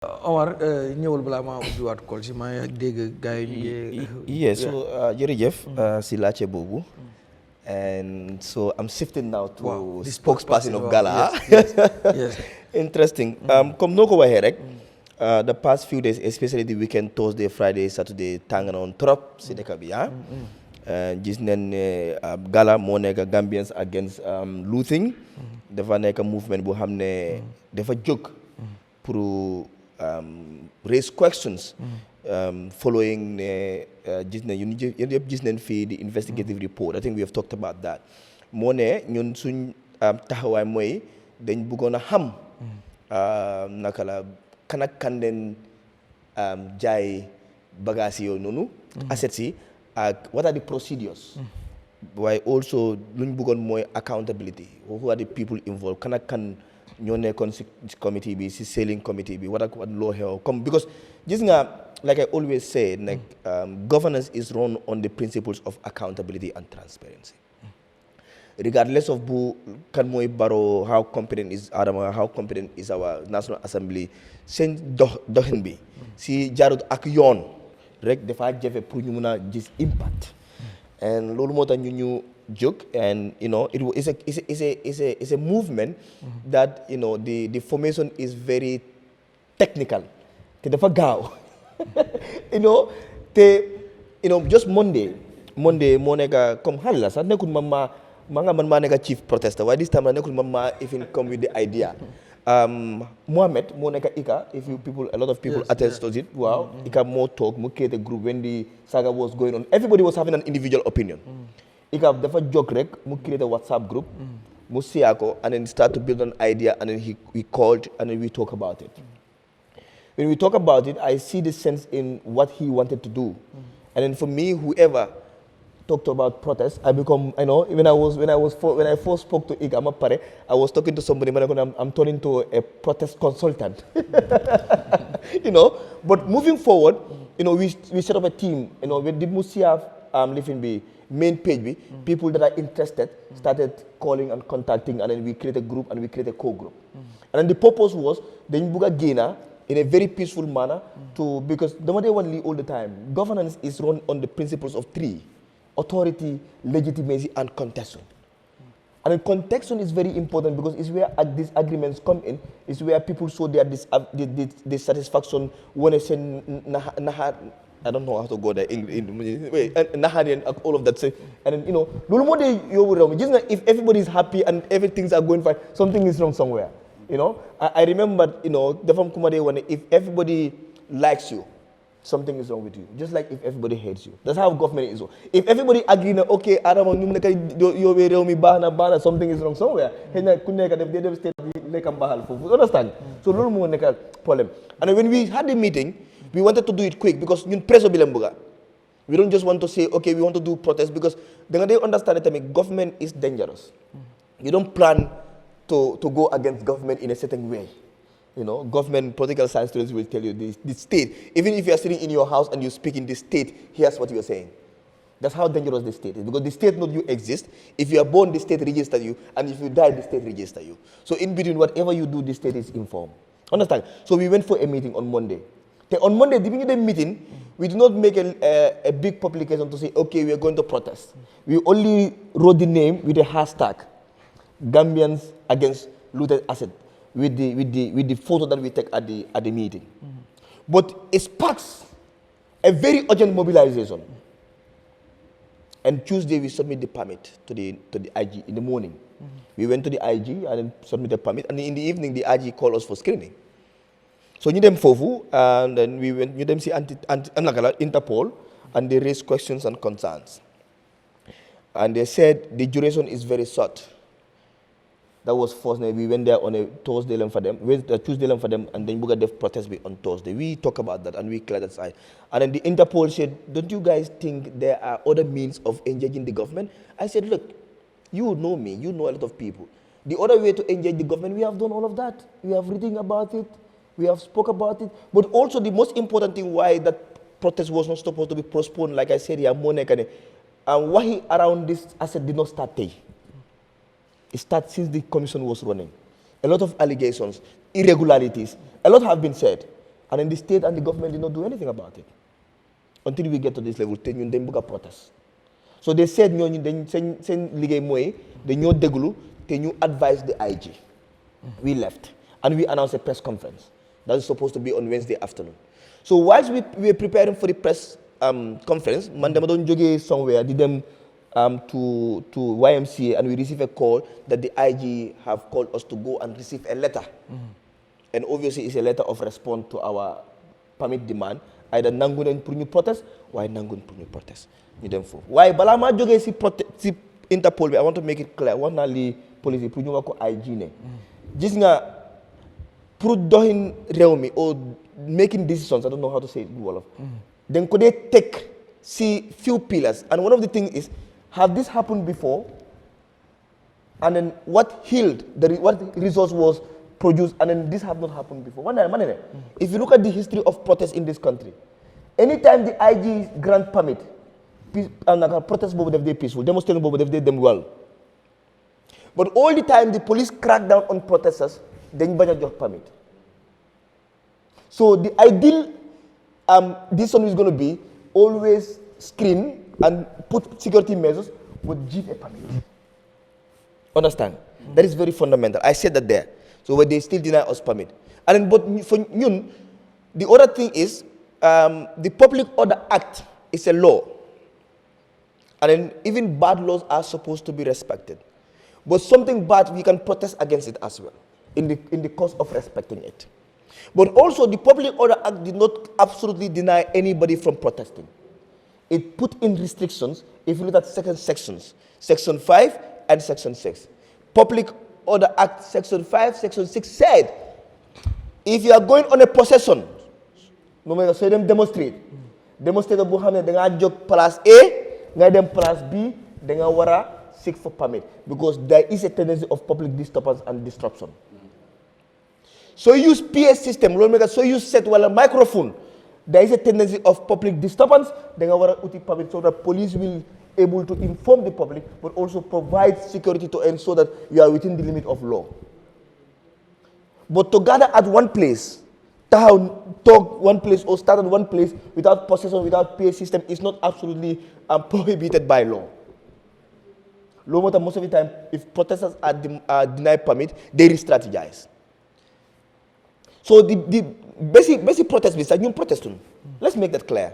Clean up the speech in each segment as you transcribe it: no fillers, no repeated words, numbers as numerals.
Omar, ñëwul balaa maa ubbiwaat call si maa dégg gars yi. Yes, so jërëjëf si laajte boobu. And so I'm shifting now to the spokesperson of Gala. Yes. Interesting. Comme noo ko waxee rek, the past few days, especially the weekend, Thursday, Friday, Saturday, tàng na woon trop si dëkk bi gis nañ ne Gala moo nekk Gambians against looting. dafa nekk movement bu xam ne dafa jóg pour raise questions following gis nañ yéen yëpp gis nañ fii the investigative report. I think we have talked about that. moo ne ñun suñ taxawaay mooy dañ bëggoon a xam naka la kan ak kan leen jaay bagages yooyu noonu assets yi ak what are the procedures waaye also luñ bëggoon mooy accountability. Who are the people involved? Kan ak kan ñoo nekkoon si committee bi si selling committee bi what loo xew comme because gis nga like I always say like governance is run on the principles of accountability and transparency. Regardless of bu kan mooy Barrow, how competent is Adama, how competent is our National Assembly, seen doxin bi si jaarut ak yoon rek dafa jafe pour ñu mun a gis impact. And loolu moo tax ñu jóg and you know it's a movement that you know the formation is very technical te dafa gaaw just Monday moo nekk comme xale la sax nekkul man maa nekk chief protester waaye this time la nekkul man maa even come with the idea. Mohamed moo nekk ICA a lot of people attest to it. Wow. ICA moo talk mu create a group when the saga was going on. Everybody was having an individual opinion. ICA dafa jóg rek mu create a WhatsApp group mu siyaa ko and then start to build an idea and then he called and then we talk about it. When we talk about it, I see the sense in what he wanted to do. And then for me, whoever talked about protest, I become, when I first spoke to Ika Mapare, I was talking to somebody, I'm turning to a protest consultant. But moving forward, we set up a team, we did Musia living be main page, people that are interested started calling and contacting, and then we create a group and we create a co-group. And then the purpose was, the Mbuga Gena, in a very peaceful manner, because the way they all the time, governance is run on the principles of three: authority, legitimacy, and contention. And contention is very important because it's where disagreements come in. It's where people show their dissatisfaction when they say I don't know how to go there. Naharian, all of that. And then, if everybody is happy and everything's are going fine, something is wrong somewhere. I remember, if everybody likes you, something is wrong with you. Just like if everybody hates you. That's how government is. If everybody agree, okay, something is wrong somewhere. Understand? So, problem. And when we had the meeting, we wanted to do it quick because we don't just want to say, okay, we want to do protest because they understand that government is dangerous. You don't plan to go against government in a certain way. Government, political science students will tell you the state. Even if you are sitting in your house and you speak in the state, here's what you are saying. That's how dangerous the state is. Because the state knows you exist. If you are born, the state registers you. And if you die, the state registers you. So in between, whatever you do, the state is informed. Understand? So we went for a meeting on Monday. On Monday, during the meeting, we did not make a big publication to say, okay, we are going to protest. We only wrote the name with a hashtag, Gambians against looted asset. With the photo that we take at the meeting. But it sparks a very urgent mobilization. And Tuesday we submit the permit to the IG in the morning. We went to the IG and then submit the permit, and in the evening the IG called us for screening. So ñu dem fofu and then we went ñu dem si Interpol and they raised questions and concerns. And they said the duration is very short. That was first night. We went there on a Tuesday for them, and then we got the protest on Thursday. We talk about that and we clear that side. And then the Interpol said, don't you guys think there are other means of engaging the government? I said, look, you know me, you know a lot of people. The other way to engage the government, we have done all of that. We have written about it, we have spoke about it. But also the most important thing why that protest was not supposed to be postponed, like I said here, and why around this asset did not start there. It started since the commission was running. A lot of allegations, irregularities, a lot have been said. And then the state and the government did not do anything about it. Until we get to this level, te ñun dañ bëgg a protest. So they said ñooñu dañ seen liggéey mooy dañoo déglu te ñu advise the IG. We left and we announced a press conference. That is supposed to be on Wednesday afternoon. So whilst we were preparing for the press conference, man dama doon jógee somewhere di dem to YMCA, and we received a call that the IG have called us to go and receive a letter. And obviously it's a letter of response to our permit demand. Either nangu nañ pour ñu protest, waaye nanguñ pour ñu protest. ñu dem foofu waaye balaa maa jógee si Interpol bi, I want to make it clear, wax naa lii police pour ñu wax ko IG ne gis nga pour doxin réew mi or making decisions, I don't know how to say it in Wolof, dañ ko dee take si few pillars, and one of the things is, have this happened before, and then what healed, what resource was produced, and then this have not happened before. If you look at the history of protests in this country, anytime the IG grant permit, protest bobu def dey peaceful, demonstration bobu def dey dem well. But all the time the police crack down on protesters, dañ bañ a jox permit. So the ideal decision is going to be always screen and put security measures, but give a permit. Understand? That is very fundamental. I said that there. So where they still deny us permit. And then, but for Nyun, the other thing is, the Public Order Act is a law. And then even bad laws are supposed to be respected. But something bad, we can protest against it as well, in the course of respecting it. But also, the Public Order Act did not absolutely deny anybody from protesting. It put in restrictions, if you look at second sections, Section 5 and Section 6. Public Order Act Section 5, Section 6 said, if you are going on a procession, no matter so them demonstrate boo xam ne da ngaa jóg place A ngay dem place B, da nga war a seek for permit, because there is a tendency of public disturbance and disruption. So use PA system, so use set wala microphone, there is a tendency of public disturbance, da nga war a uti permit, so that police will able to inform the public, but also provide security to ensure that you are within the limit of law. But to gather at one place, talk one place or start at one place without possession, without PA system is not absolutely prohibited by law. Law, most of the time, if protesters are denied permit, they re-strategize. So the basic protest is like new protesting. Let's make that clear.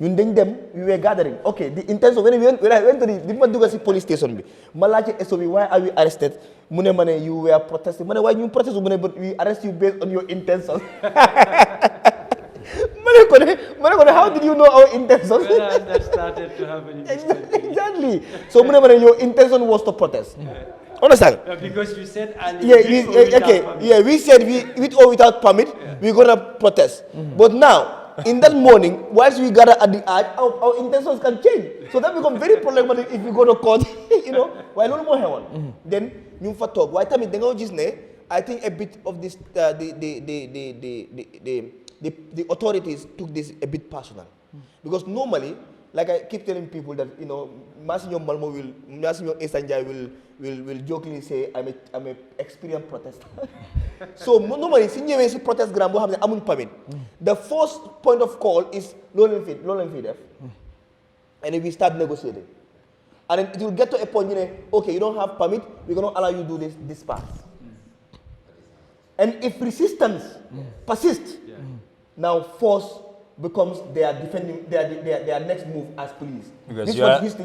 We were gathering. Okay, the intention, when I went to the police station, why are we arrested? You were protesting. Why you protest? We arrest you based on your intention. How did you know our intentions? That started to happen. Exactly. So your intention was to protest. Understand? Because you said earlier. We said with or without permit, we're gonna protest. But now, in that morning, whilst we gather at the arch, our intentions can change. So that becomes very problematic if we go to court, Why no more heaven? Then you for talk. Why time I think a bit of this the authorities took this a bit personal. Because normally, like I keep telling people that Masinyo Malmo Masinyo Esanjai will jokingly say I'm a experienced protester. So normally since you protest gram have the amun permit. The first point of call is loan and feed, and then we start negotiating. And then it will get to a point, okay, you don't have permit, we're gonna allow you to do this pass. And if resistance persists, now force becomes their next move as police. Because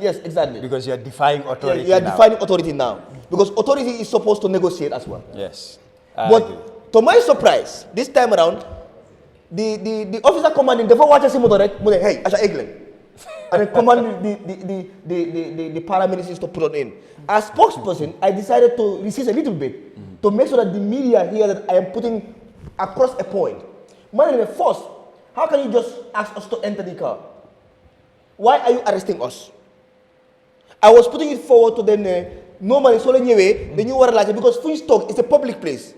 yes, exactly. Because you are defying authority. You are defying authority now. Because authority is supposed to negotiate as well. Yes. But to my surprise, this time around, the officer commanding the watch hey, Asha Eglen. And then command the paramilitaries to put on in. As spokesperson, I decided to resist a little bit to make sure that the media hear that I am putting across a point. Man, first, how can you just ask us to enter the car? Why are you arresting us? I was putting it forward to them. Normally, so then you were like, because Funch Talk is a public place.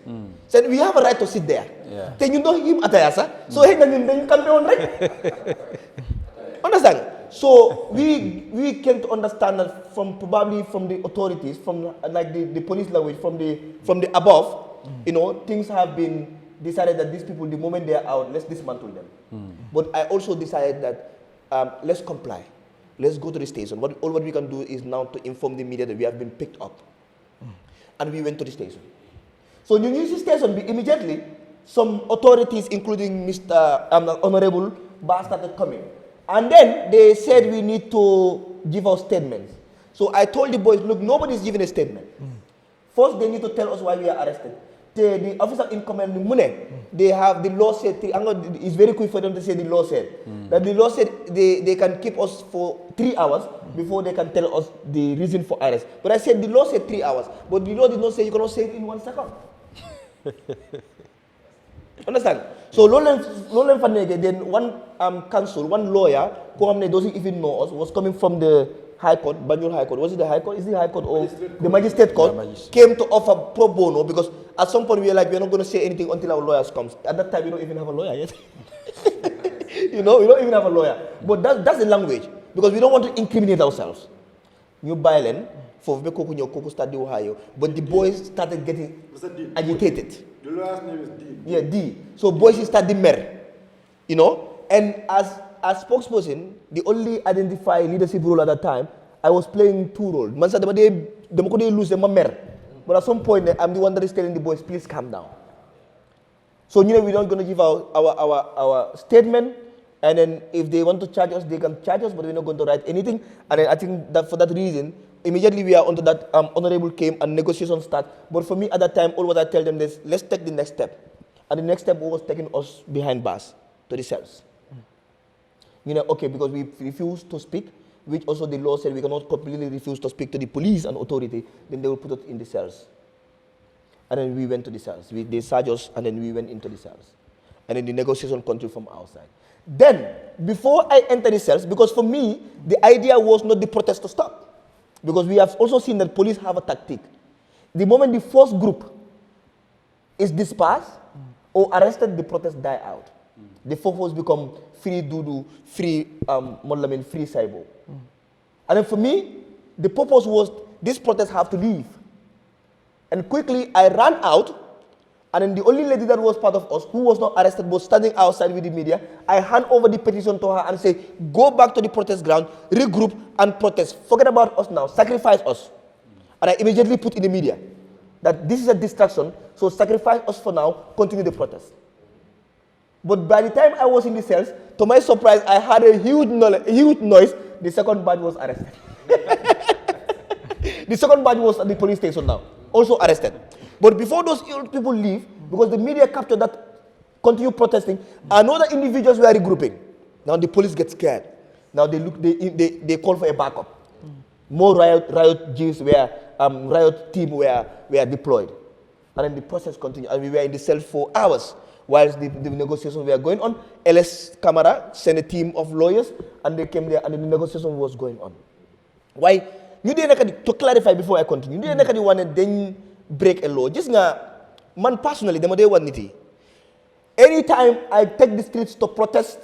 So we have a right to sit there. Yeah. Then you know him at Ayasa. So then you can be on right. Understand? So we came to understand that probably from the authorities, from like the police language, from the above, things have been decided that these people, the moment they are out, let's dismantle them. But I also decided that let's comply. Let's go to the station. All what we can do is now to inform the media that we have been picked up. And we went to the station. So in the station, immediately, some authorities, including Mr. Honorable Ba, started coming. And then they said we need to give our statements. So I told the boys, look, nobody's giving a statement. First, they need to tell us why we are arrested. The officer in command, they have the law said, it's very quick for them to say the law said. That the law said they can keep us for 3 hours before they can tell us the reason for arrest. But I said the law said 3 hours, but the law did not say you cannot say it in 1 second. Understand? So Lolen Fanege, then one counsel, one lawyer, who doesn't even know us, was coming from the High Court, Banjul High Court. Was it the High Court? Is it the High Court or the Magistrate Court? Came to offer pro bono because at some point we were like, we're not going to say anything until our lawyers comes. At that time, we don't even have a lawyer yet. We don't even have a lawyer. But that's the language because we don't want to incriminate ourselves. New Bailen, for Koku started Ohio, but the boys started getting agitated. The lawyer's name is D. Yeah, D. So boys started mer, and as spokesperson, the only identified leadership role at that time, I was playing 2 roles. Man said, they lose them mer. But at some point, I'm the one that is telling the boys, please calm down. So, we're not going to give our statement. And then if they want to charge us, they can charge us, but we're not going to write anything. And then I think that for that reason, immediately we are onto that honorable came and negotiations start. But for me at that time, all what I tell them is, let's take the next step. And the next step was taking us behind bars to the cells. Okay, because we refuse to speak, which also the law said we cannot completely refuse to speak to the police and authority, then they will put us in the cells. And then we went to the cells. They charged us, and then we went into the cells. And then the negotiation continued from outside. Then, before I entered the cells, because for me, the idea was not the protest to stop. Because we have also seen that police have a tactic. The moment the first group is dispersed or arrested, the protest die out. The focus become free Dudu, free Modlamin, free Saibo. And then for me, the purpose was this protest have to leave. And quickly I ran out, and then the only lady that was part of us, who was not arrested, was standing outside with the media. I hand over the petition to her and say, go back to the protest ground, regroup and protest. Forget about us now, sacrifice us. And I immediately put in the media that this is a distraction, so sacrifice us for now, continue the protest. But by the time I was in the cells, to my surprise, I had a huge noise. The second batch was arrested. The second batch was at the police station now, also arrested. But before those people leave, because the media captured that continue protesting, another individuals were regrouping. Now the police get scared. Now they call for a backup. More riot teams were deployed. And then the process continued. And we were in the cell for hours. Whilst the negotiations were going on, LS Camara sent a team of lawyers, and they came there, and the negotiation was going on. Why? To clarify before I continue, you didn't want to then break a law. Just man personally, anytime I take the streets to protest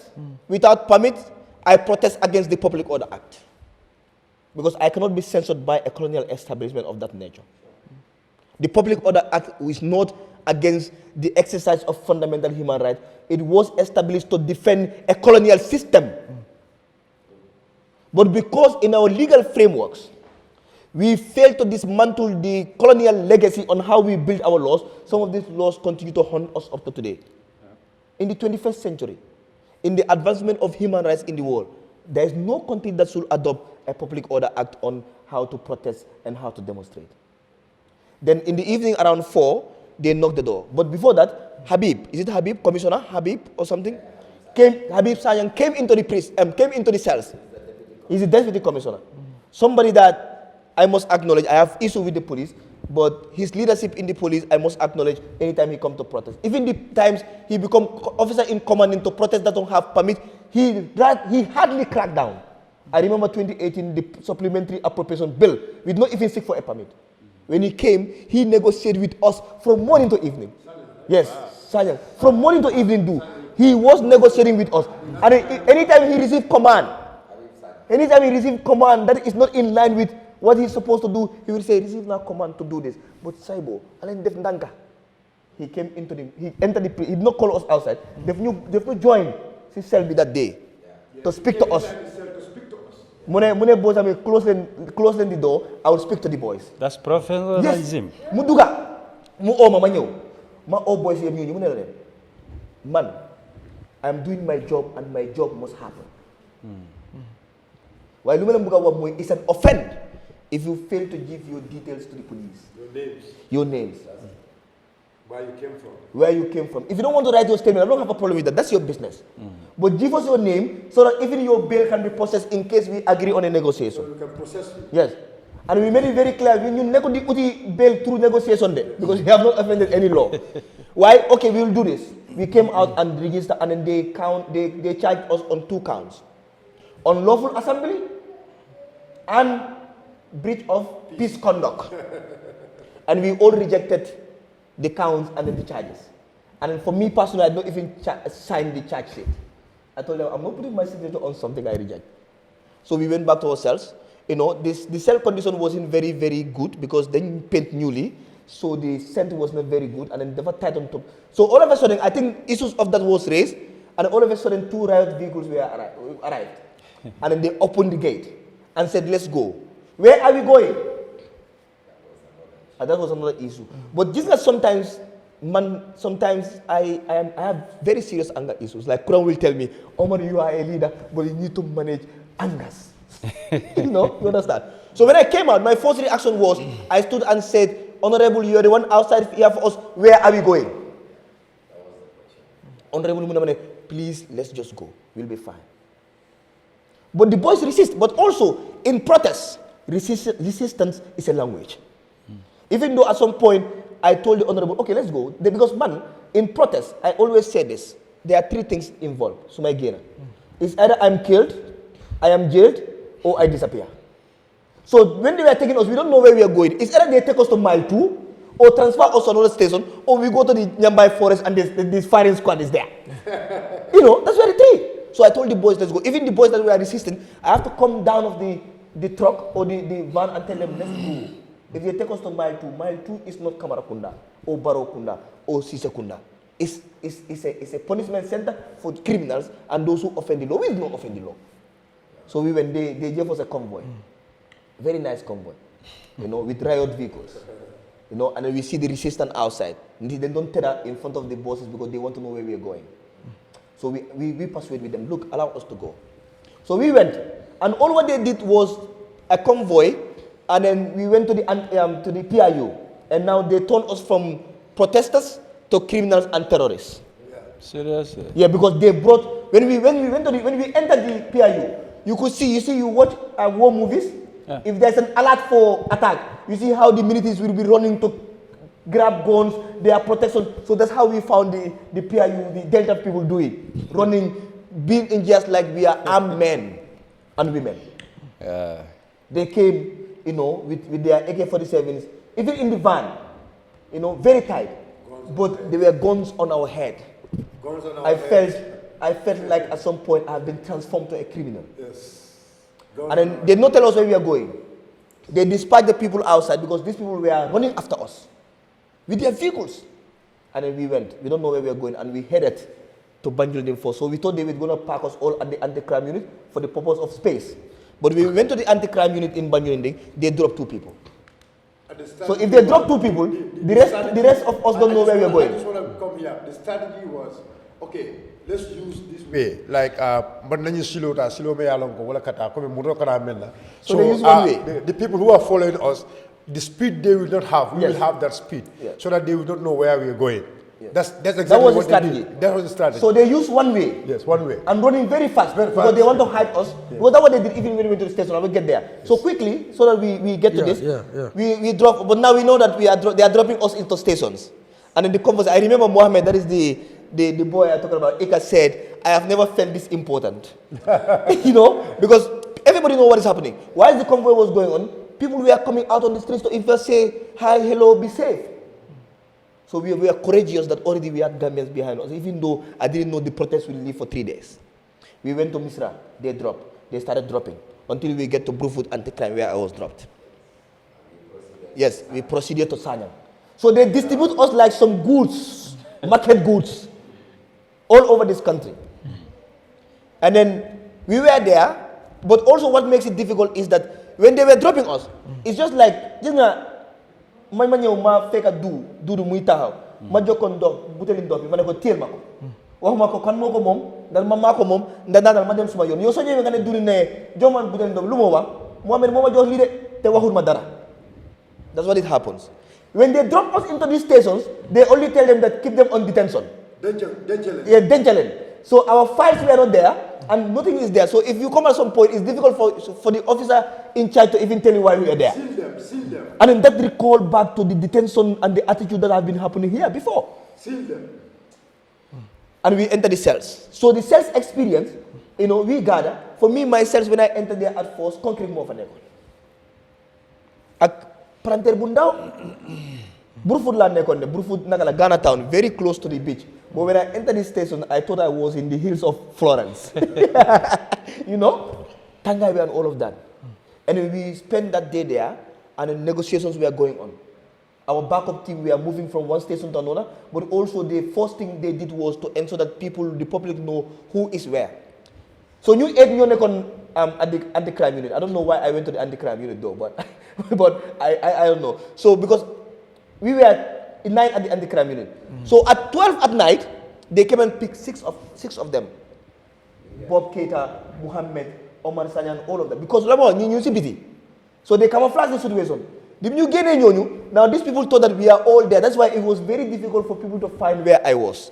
without permit, I protest against the Public Order Act. Because I cannot be censored by a colonial establishment of that nature. The Public Order Act is not against the exercise of fundamental human rights. It was established to defend a colonial system. But because in our legal frameworks, we failed to dismantle the colonial legacy on how we build our laws, some of these laws continue to haunt us up to today. In the 21st century, in the advancement of human rights in the world, there is no country that should adopt a Public Order Act on how to protest and how to demonstrate. Then in the evening around 4, they knocked the door. But before that, Habib, is it Habib, Commissioner Habib or something? Habib Sayang came into the cells. He's the deputy commissioner. Somebody that I must acknowledge, I have issue with the police, but his leadership in the police, I must acknowledge anytime he comes to protest. Even the times he become officer in command into protest that don't have permit, he hardly cracked down. I remember 2018, the supplementary appropriation bill, we did not even seek for a permit. When he came, he negotiated with us from morning to evening. Yes, Sergeant. From morning to evening, he was negotiating with us. And anytime he received command that is not in line with what he's supposed to do, he will say, receive now command to do this. But Saibo, Alen def ndanka. he came into he entered the he did not call us outside. They've not joined cell that day to speak to us. Mune boys, I mean, close the door. I will speak to the boys. That's professionalism. Yes. Muduga. Mu mama ñew. Ma boys yem ñu mune len. Man, I'm doing my job and my job must happen. Why lu ma leen bëgg a wax mooy it's an offense if you fail to give your details to the police. Your names. Where you came from. If you don't want to write your statement, I don't have a problem with that. That's your business. But give us your name so that even your bail can be processed in case we agree on a negotiation. So we can process you. Yes. And we made it very clear, we never bail through negotiation there because we have not offended any law. Why? Okay, we will do this. We came out and registered and then they charged us on 2 counts. Unlawful assembly and breach of peace conduct. And we all rejected the counts and then the charges. And for me personally, I don't even sign the charge sheet. I told them, I'm not putting my signature on something I reject. So we went back to our cells. You know, the cell condition wasn't very, very good because then paint newly. So the scent was not very good and then they were tight on top. So all of a sudden, I think issues of that was raised and all of a sudden 2 riot vehicles were arrived. And then they opened the gate and said, let's go. Where are we going? And that was another issue. But this is sometimes I have very serious anger issues. Like Quran will tell me, Omar, you are a leader, but you need to manage angers. You understand? So when I came out, my first reaction was, I stood and said, Honorable, you are the one outside here for us. Where are we going? Honorable Munamane, please, let's just go. We'll be fine. But the boys resist. But also, in protest, resistance is a language. Even though at some point, I told the Honorable, okay, let's go. Because, man, in protest, I always say this. There are 3 things involved. So, my gainer. It's either I'm killed, I am jailed, or I disappear. So, when they were taking us, we don't know where we are going. It's either they take us to mile 2, or transfer us to another station, or we go to the nearby forest and this firing squad is there. That's where it is. So, I told the boys, let's go. Even the boys that were resisting, I have to come down of the truck or the van and tell them, let's go. If they take us to mile 2 is not Camara Kunda, or Baro Kunda, or Sise Kunda. It's a punishment center for criminals and those who offend the law. We did not offend the law. So we went, they gave us a convoy. Very nice convoy, with riot vehicles. And then we see the resistance outside. They don't tether in front of the bosses because they want to know where we are going. So we persuade with them, look, allow us to go. So we went, and all what they did was a convoy, and then we went to the PIU, and now they turned us from protesters to criminals and terrorists. Yeah. Seriously? Yeah, because they brought when we entered the PIU, you watch war movies. Yeah. If there's an alert for attack, you see how the militaries will be running to grab guns, their protection. So that's how we found the PIU, the Delta people do it, running, being in just like we are armed men and women. Yeah. They came. With their AK-47s, even in the van, very tight. But there were guns on our head. Guns on our head. I felt like at some point I have been transformed to a criminal. Yes. And then they did not tell us where we are going. They dispatched the people outside because these people were running after us with their vehicles. And then we went. We don't know where we are going, and we headed to Banjul Force. So we thought they were going to park us all at the anti-crime unit for the purpose of space. But when we went to the anti-crime unit in Banjul, they dropped 2 people. So if they drop 2 people, the rest of us don't know where we are going. I just want to come here. The strategy was, okay, let's use this way. Like, so they use one way. The people who are following us, the speed they will not have, we will have that speed, so that they will not know where we are going. Yes. That's exactly what they did. That was the strategy. So they used one way. Yes, one way. And running very fast because they want to hide us. Yes. Because that's what they did even when we went to the station. I will get there. Yes. So quickly, so that we get to this, we drop. But now we know that they are dropping us into stations. And in the conversation, I remember Mohammed, that is the boy I talked about, Eka said, I have never felt this important. Because everybody knows what is happening. While the convoy was going on, people were coming out on the streets to either say, hi, hello, be safe. So we were courageous that already we had Gambians behind us, even though I didn't know the protest will live for 3 days. We went to Misra, they dropped. They started dropping until we get to Brufut Anti-Crime where I was dropped. Yes, we proceeded to Sanyang. So they distribute us like some goods, market goods, all over this country. And then we were there, but also what makes it difficult is that when they were dropping us, it's just like, man ñew ma fekk du muy taxaw ma jokkon ndox butéeli ndox bi ma ne ko téel ma ko waxuma ko kan moo ko moom ndax ma maa ko moom ndax daanal ma dem suma yoon yow soo ñëwee nga ne duri ne joman butéeli ndox lu moo wax Mohamed moo ma jox lii de te waxul ma dara. That's what it happens. When they drop us into these stations, they only tell them that keep them on detention. Yeah, detention. So our files were not there and nothing is there. So if you come at some point, it's difficult for the officer in charge to even tell you why we are there. Seal them. And then that recall back to the detention and the attitude that have been happening here before. Seal them. And we enter the cells. So the cells experience, we gather. For me, my cells, when I entered there at first, concrete more for them. Ak Pranter Bundao, Burfoot la nekon de Burfoot Nagala, Ghana town, very close to the beach. But when I entered this station, I thought I was in the hills of Florence. Tangaibe and all of that. And we spent that day there, and the negotiations were going on. Our backup team, we are moving from one station to another, but also the first thing they did was to ensure that the public know who is where. So New Aid at the anti-crime unit. I don't know why I went to the anti-crime unit though, but I don't know. So because we were at 9 at the anti-crime unit. So at 12 at night, they came and picked six of them. Bob Keita, Muhammad, Omar Sanyan, all of them. Because so they camouflage the situation. Now these people thought that we are all there. That's why it was very difficult for people to find where I was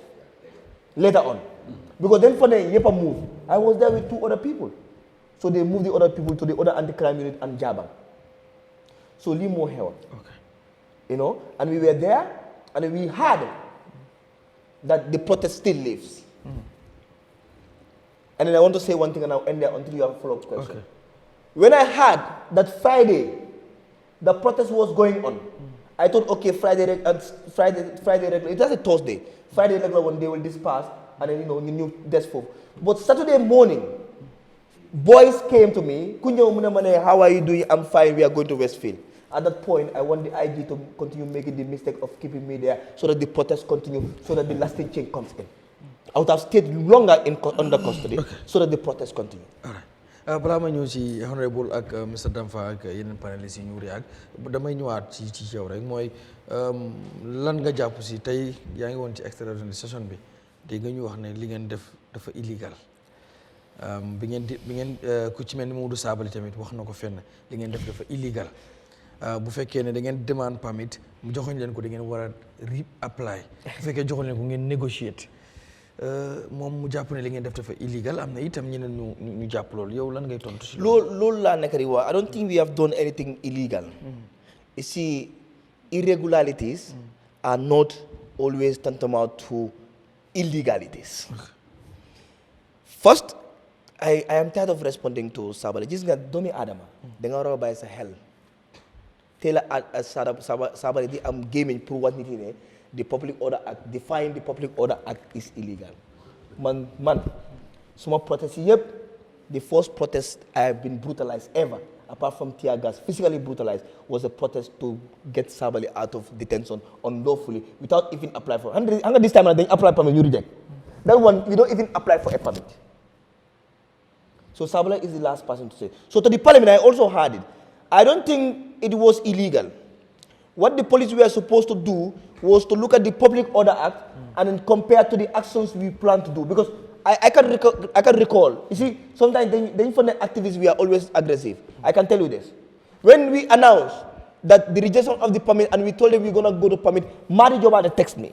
later on. Because then for the Yepa move, I was there with 2 other people. So they moved the other people to the other anti-crime unit and Jabba. So Limo held. Okay. And we were there and we heard that the protest still lives. And then I want to say one thing and I'll end there until you have a follow-up question. Okay. When I heard that Friday, the protest was going on, I thought, okay, Friday regular, it was a Thursday. Friday regular one day will disperse and then, new desk for. But Saturday morning, boys came to me, how are you doing? I'm fine, we are going to Westfield. At that point, I want the IG to continue making the mistake of keeping me there so that the protest continue, so that the lasting change comes in. I would have stayed longer under custody so that the protest continue. All right. balaa ma ñëw ci honorable ak Mr Damfa ak yeneen panélistes yi ñu react damay ñëwaat ci yow rek mooy lan nga jàpp si tey yaa ngi woon ci extradition session bi dégg nga ñu wax ne li ngeen def dafa illégal bi ngeen ku ci mel ni Mamadou Sabally tamit wax na ko fenn li ngeen def dafa illégal bu fekkee ne da ngeen demande permit mu joxoñ leen ko da ngeen war a re-apply bu fekkee joxoñ leen ko ngeen negotiate moom mu jàpp ne li ngeen def dafa illegal am na itam ñeneen ñu jàpp loolu yow lan ngay tontu si loolu laa nekk di wax I don't think we have done anything illegal. You see, irregularities are not always tantamount to illegalities. First, I am tired of responding to Sabally. Gis nga doomi Adama da nga war a bàyyi sa xel teel a Sabally di am gémmiñ pour wax nit ñi ne the Public Order Act, define the Public Order Act is illegal. Man, suma protest yep, the first protest I have been brutalized ever, apart from tear gas, physically brutalized, was a protest to get Sabally out of detention unlawfully without even applying for it. And this time I didn't apply for permit, you reject. That one, we don't even apply for a permit. So Sabally is the last person to say. So to the parliament, I also heard it. I don't think it was illegal. What the police were supposed to do was to look at the Public Order Act and then compare to the actions we plan to do. Because I can recall. You see, sometimes the internet activists, we are always aggressive. I can tell you this. When we announced that the rejection of the permit and we told them we're going to go to permit, Mari Jobade texted me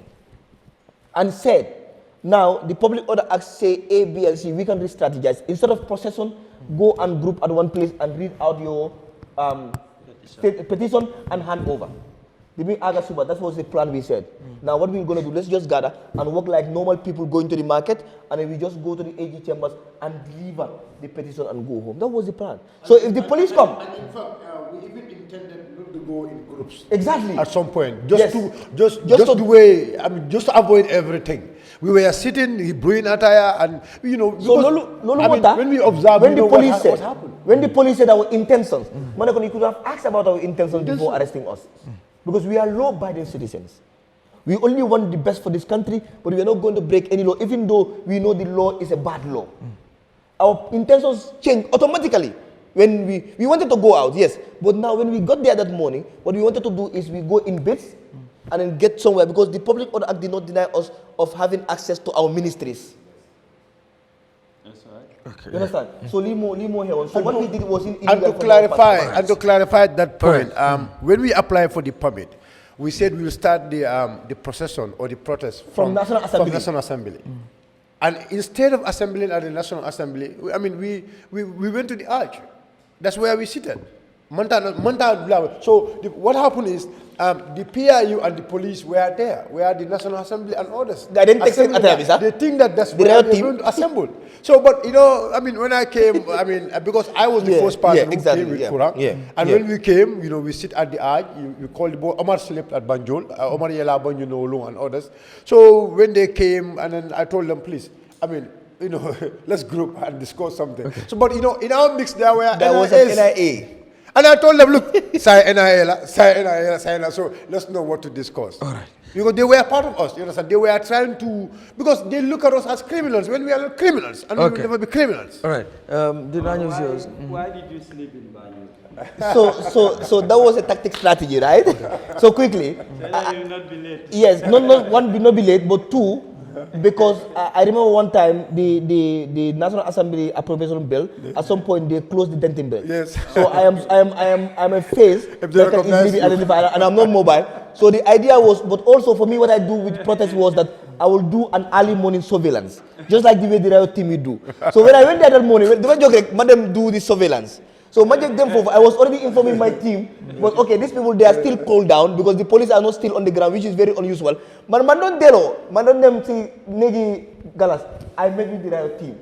and said, now the Public Order Act say A, B, and C, we can re-strategize. Instead of procession, go and group at one place and read out your petition and hand over. That was the plan we said. Now what we're going to do, let's just gather and work like normal people going to the market and then we just go to the AG chambers and deliver the petition and go home. That was the plan. So if the police come... And in fact, we even intended not to go in groups. Exactly. At some point. Just to avoid everything. We were sitting, brewing attire and, because, when we observed, when what happened. When the police said our intentions, you could have asked about our intentions before arresting us. Because we are law-abiding citizens. We only want the best for this country, but we are not going to break any law, even though we know the law is a bad law. Our intentions change automatically. When we wanted to go out, yes, but now when we got there that morning, what we wanted to do is we go in bits and then get somewhere, because the Public Order Act did not deny us of having access to our ministries. That's right. Okay. You understand? So Limo here. So what we did was illegal. And to clarify that point, when we apply for the permit, we said we will start the procession or the protest from National Assembly. From National Assembly. And instead of assembling at the National Assembly, we went to the arch. That's where we seated. So what happened is the PIU and the police were there, where the National Assembly and others. They didn't take it. They think that that's where they're going to assemble. So, but when I came, because I was the first person who came with Kurang, and when we came, we sit at the arch. You called the boy. Omar slept at Banjul. Omar Yela Banjul and others. So when they came, and then I told them, please, let's group and discuss something. Okay. So, but in our mix there was an NIA. And I told them, look, so let's know what to discuss. All right. Because they were part of us, you understand? They were trying to, because they look at us as criminals when we are not criminals, and we will never be criminals. All right. Why did you sleep in Banjul? So that was a tactic strategy, right? Okay. So quickly. So that you will not be late. Yes, not one, will not be late, but two, because I remember one time the National Assembly appropriation bill, at some point they closed the denting bill. Yes. So I'm a face that can easily be identified, and I'm not mobile. So the idea was, but also for me, what I do with protest was that I will do an early morning surveillance, just like the way the riot team will do. So when I went there that morning, they were joking, madam do the surveillance. So I was already informing my team, but okay, these people, they are still cooled down because the police are not still on the ground, which is very unusual. But man don't them see negi galas. I met with the riot team.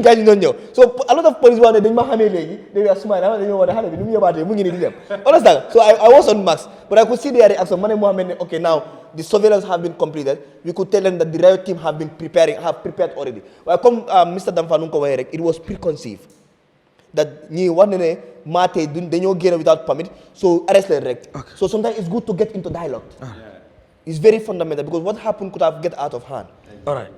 Guys don't know. So a lot of police were they were smiling. They were understand? So I was on max, but I could see their reaction. Okay, now the surveillance have been completed. We could tell them that the riot team have prepared already. Well, come Mr. Damfanunko, it was preconceived that ni one mate dañoo génn without permit, so arrest leen rek. So sometimes it's good to get into dialogue. It's very fundamental, because what happened could have get out of hand. All right.